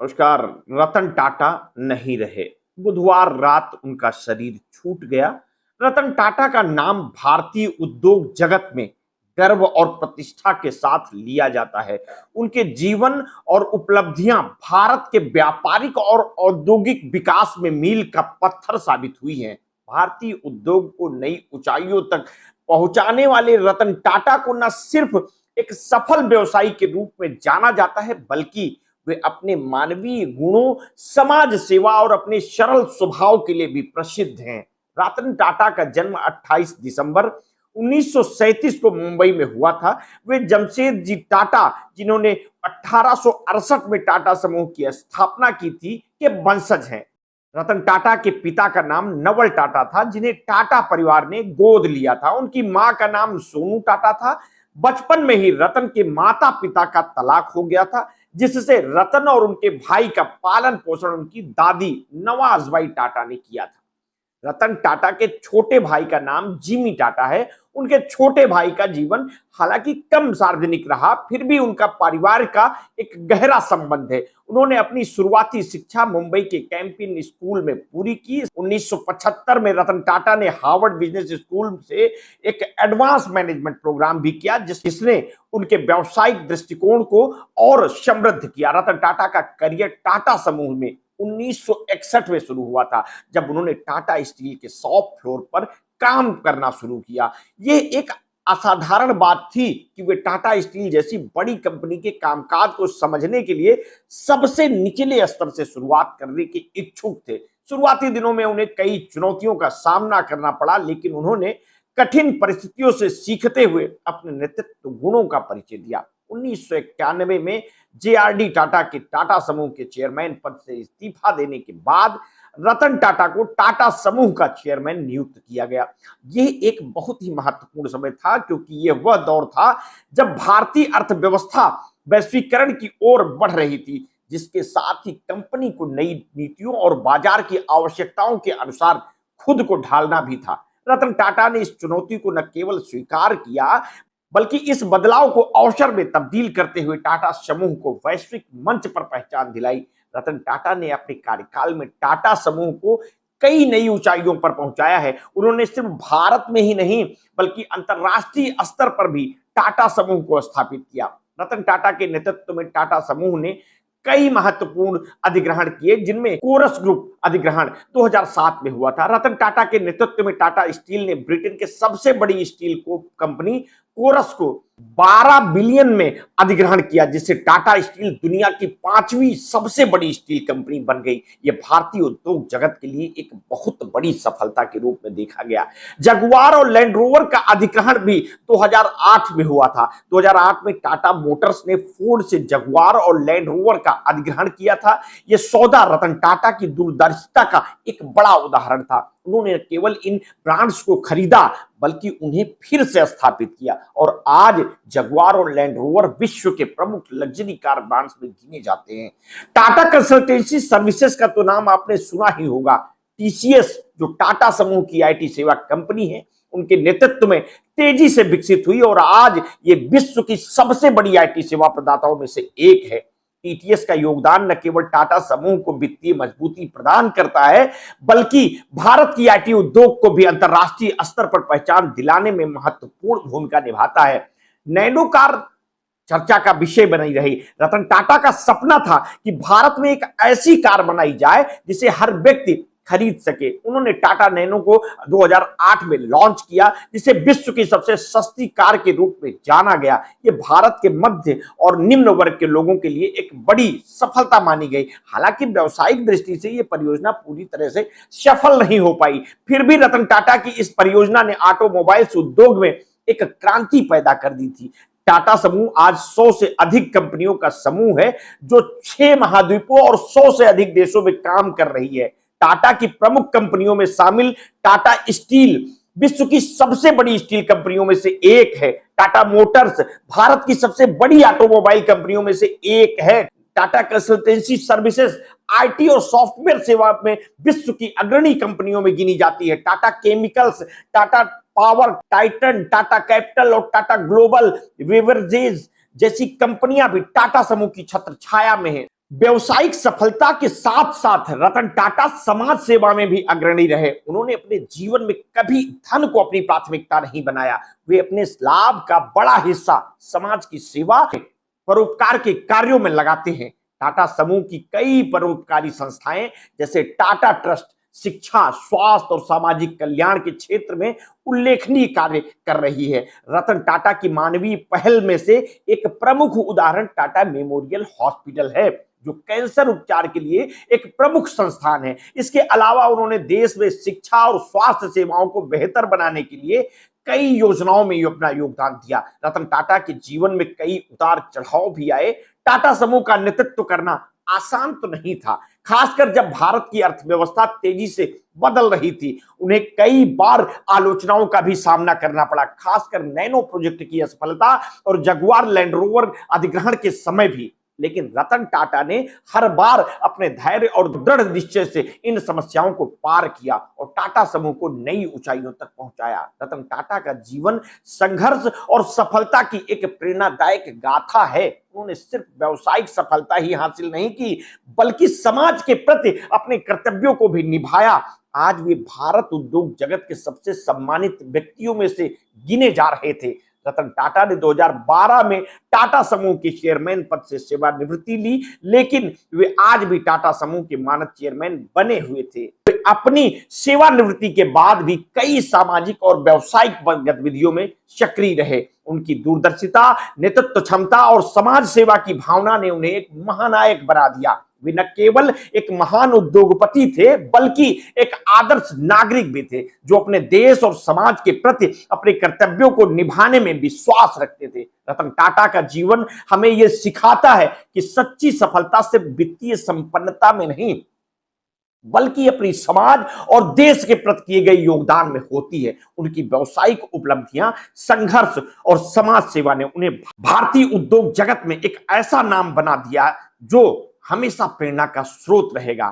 नमस्कार। रतन टाटा नहीं रहे। बुधवार रात उनका शरीर छूट गया। रतन टाटा का नाम भारतीय उद्योग जगत में गर्व और प्रतिष्ठा के साथ लिया जाता है। उनके जीवन और उपलब्धियां भारत के व्यापारिक और औद्योगिक विकास में मील का पत्थर साबित हुई हैं। भारतीय उद्योग को नई ऊंचाइयों तक पहुंचाने वाले रतन टाटा को न सिर्फ एक सफल व्यवसायी के रूप में जाना जाता है, बल्कि वे अपने मानवीय गुणों, समाज सेवा और अपने सरल स्वभाव के लिए भी प्रसिद्ध हैं। रतन टाटा का जन्म 28 दिसंबर 1937 को मुंबई में हुआ था। वे जमशेदजी टाटा, जिन्होंने 1868 में टाटा समूह की स्थापना की थी, के वंशज हैं। रतन टाटा के पिता का नाम नवल टाटा था, जिन्हें टाटा परिवार ने गोद लिया था। उनकी मां का नाम सोनू टाटा था। बचपन में ही रतन के माता पिता का तलाक हो गया था, जिससे रतन और उनके भाई का पालन पोषण उनकी दादी नवाजबाई टाटा ने किया था। रतन टाटा के छोटे भाई का नाम जिमी टाटा है। उनके छोटे भाई का जीवन हालांकि कम सार्वजनिक रहा, फिर भी उनका परिवार का एक गहरा संबंध है। उन्होंने अपनी शुरुआती शिक्षा मुंबई के कैंपियन स्कूल में पूरी की। 1975 में रतन टाटा ने हार्वर्ड बिजनेस स्कूल से एक एडवांस मैनेजमेंट प्रोग्राम भी किया, जिसने उनके व्यावसायिक दृष्टिकोण को और समृद्ध किया। रतन टाटा का करियर टाटा समूह में 1961 में शुरू हुआ था, जब उन्होंने टाटा स्टील के शॉप फ्लोर पर काम करना शुरू किया। ये एक असाधारण बात थी कि वे टाटा स्टील जैसी बड़ी कंपनी के कामकाज को समझने के लिए सबसे निचले स्तर से शुरुआत करने के इच्छुक थे। शुरुआती दिनों में उन्हें कई चुनौतियों का सामना करना पड़ा, लेकिन उन्होंने कठिन परिस्थितियों से सीखते हुए अपने नेतृत्व गुणों का परिचय दिया। 1991 में जेआरडी टाटा के टाटा समूह के चेयरमैन पद से इस्तीफा देने के बाद रतन टाटा को टाटा समूह का चेयरमैन नियुक्त किया गया। यह एक बहुत ही महत्वपूर्ण समय था, क्योंकि यह वह दौर था जब भारतीय अर्थव्यवस्था वैश्वीकरण की ओर बढ़ रही थी, जिसके साथ ही कंपनी को नई नीतियों और बाजार की आवश्यकताओं के अनुसार खुद को ढालना भी था। रतन टाटा ने इस चुनौती को न केवल स्वीकार किया, बल्कि इस बदलाव को अवसर में तब्दील करते हुए टाटा समूह को वैश्विक मंच पर पहचान दिलाई। रतन टाटा ने अपने कार्यकाल में टाटा समूह को कई नई ऊंचाइयों पर पहुंचाया है। उन्होंने सिर्फ भारत में ही नहीं, बल्कि अंतरराष्ट्रीय स्तर पर भी टाटा समूह को स्थापित किया। रतन टाटा के नेतृत्व में टाटा समूह ने कई महत्वपूर्ण अधिग्रहण किए, जिनमें कोरस ग्रुप अधिग्रहण 2007 में हुआ था। रतन टाटा के नेतृत्व में टाटा स्टील ने ब्रिटेन के सबसे बड़ी स्टील को कंपनी कोरस को 12 बिलियन में अधिग्रहण किया, जिससे टाटा स्टील दुनिया की 5वीं सबसे बड़ी स्टील कंपनी बन गई। यह भारतीय उद्योग जगत के लिए एक बहुत बड़ी सफलता के रूप में देखा गया। जगुआर और लैंड रोवर का अधिग्रहण भी 2008 में हुआ था। 2008 में टाटा मोटर्स ने फोर्ड से जगुआर और लैंड रोवर का अधिग्रहण किया था। यह सौदा रतन टाटा की दूरदर्शिता का एक बड़ा उदाहरण था। उन्होंने केवल इन ब्रांड्स को खरीदा, बल्कि उन्हें फिर से स्थापित किया, और आज जगुआर और लैंड रोवर विश्व के प्रमुख लग्जरी कार ब्रांड्स में गिने जाते हैं। टाटा कंसल्टेंसी सर्विसेज का तो नाम आपने सुना ही होगा। टीसीएस, जो टाटा समूह की आईटी सेवा कंपनी है, उनके नेतृत्व में तेजी से विकसित हुई और आज ये विश्व की सबसे बड़ी आईटी सेवा प्रदाताओं में से एक है। टीटीएस का योगदान न केवल टाटा समूह को वित्तीय मजबूती प्रदान करता है, बल्कि भारत की आईटी उद्योग को भी अंतरराष्ट्रीय स्तर पर पहचान दिलाने में महत्वपूर्ण भूमिका निभाता है। नैनो कार चर्चा का विषय बनी रही। रतन टाटा का सपना था कि भारत में एक ऐसी कार बनाई जाए जिसे हर व्यक्ति खरीद सके। उन्होंने टाटा नैनो को 2008 में लॉन्च किया, जिसे विश्व की सबसे सस्ती कार के रूप में जाना गया। ये भारत के मध्य और निम्न वर्ग के लोगों के लिए एक बड़ी सफलता मानी गई। हालांकि व्यावसायिक दृष्टि से यह परियोजना पूरी तरह से सफल नहीं हो पाई, फिर भी रतन टाटा की इस परियोजना ने ऑटोमोबाइल्स उद्योग में एक क्रांति पैदा कर दी थी। टाटा समूह आज 100 से अधिक कंपनियों का समूह है, जो 6 महाद्वीपों और 100 से अधिक देशों में काम कर रही है। टाटा की प्रमुख कंपनियों में शामिल टाटा स्टील विश्व की सबसे बड़ी स्टील कंपनियों में से एक है। टाटा मोटर्स भारत की सबसे बड़ी ऑटोमोबाइल कंपनियों में से एक है। टाटा कंसल्टेंसी सर्विसेज आईटी और सॉफ्टवेयर सेवा में विश्व की अग्रणी कंपनियों में गिनी जाती है। Tata chemicals, Tata power, Titan, Tata capital और टाटा ग्लोबल बेवरेजेज जैसी कंपनियां भी टाटा समूह की छत्र छाया में है। व्यवसायिक सफलता के साथ साथ रतन टाटा समाज सेवा में भी अग्रणी रहे। उन्होंने अपने जीवन में कभी धन को अपनी प्राथमिकता नहीं बनाया। वे अपने लाभ का बड़ा हिस्सा समाज की सेवा, परोपकार के कार्यों में लगाते हैं। टाटा समूह की कई परोपकारी संस्थाएं जैसे टाटा ट्रस्ट शिक्षा, स्वास्थ्य और सामाजिक कल्याण के क्षेत्र में उल्लेखनीय कार्य कर रही है। रतन टाटा की मानवीय पहल में से एक प्रमुख उदाहरण टाटा मेमोरियल हॉस्पिटल है, जो कैंसर उपचार के लिए एक प्रमुख संस्थान है। इसके अलावा उन्होंने देश में शिक्षा और स्वास्थ्य सेवाओं को बेहतर बनाने के लिए कई योजनाओं में अपना योगदान दिया। रतन टाटा के जीवन में कई उतार चढ़ाव भी आए। टाटा समूह का नेतृत्व करना आसान तो नहीं था, खासकर जब भारत की अर्थव्यवस्था तेजी से बदल रही थी। उन्हें कई बार आलोचनाओं का भी सामना करना पड़ा, खासकर नैनो प्रोजेक्ट की असफलता और जगुआर लैंड रोवर अधिग्रहण के समय भी। लेकिन रतन टाटा ने हर बार अपने धैर्य और दृढ़ निश्चय से इन समस्याओं को पार किया और टाटा समूह को नई ऊंचाइयों तक पहुंचाया। रतन टाटा का जीवन संघर्ष और सफलता की एक प्रेरणादायक गाथा है। उन्होंने सिर्फ व्यावसायिक सफलता ही हासिल नहीं की, बल्कि समाज के प्रति अपने कर्तव्यों को भी निभाया। आज वे भारत उद्योग जगत के सबसे सम्मानित व्यक्तियों में से गिने जा रहे थे। रतन टाटा ने 2012 में टाटा समूह के चेयरमैन पद से सेवानिवृत्ति ली, लेकिन वे आज भी टाटा समूह के मानद चेयरमैन बने हुए थे। वे अपनी सेवानिवृत्ति के बाद भी कई सामाजिक और व्यावसायिक गतिविधियों में सक्रिय रहे। उनकी दूरदर्शिता, नेतृत्व क्षमता और समाज सेवा की भावना ने उन्हें एक महानायक बना दिया। वे न केवल एक महान उद्योगपति थे, बल्कि एक आदर्श नागरिक भी थे, जो अपने देश और समाज के प्रति अपने कर्तव्यों को निभाने में विश्वास रखते थे। रतन टाटा का जीवन हमें यह सिखाता है कि सच्ची सफलता सिर्फ वित्तीय संपन्नता में नहीं, बल्कि अपनी समाज और देश के प्रति किए गए योगदान में होती है। उनकी व्यावसायिक उपलब्धियां, संघर्ष और समाज सेवा ने उन्हें भारतीय उद्योग जगत में एक ऐसा नाम बना दिया जो हमेशा प्रेरणा का स्रोत रहेगा।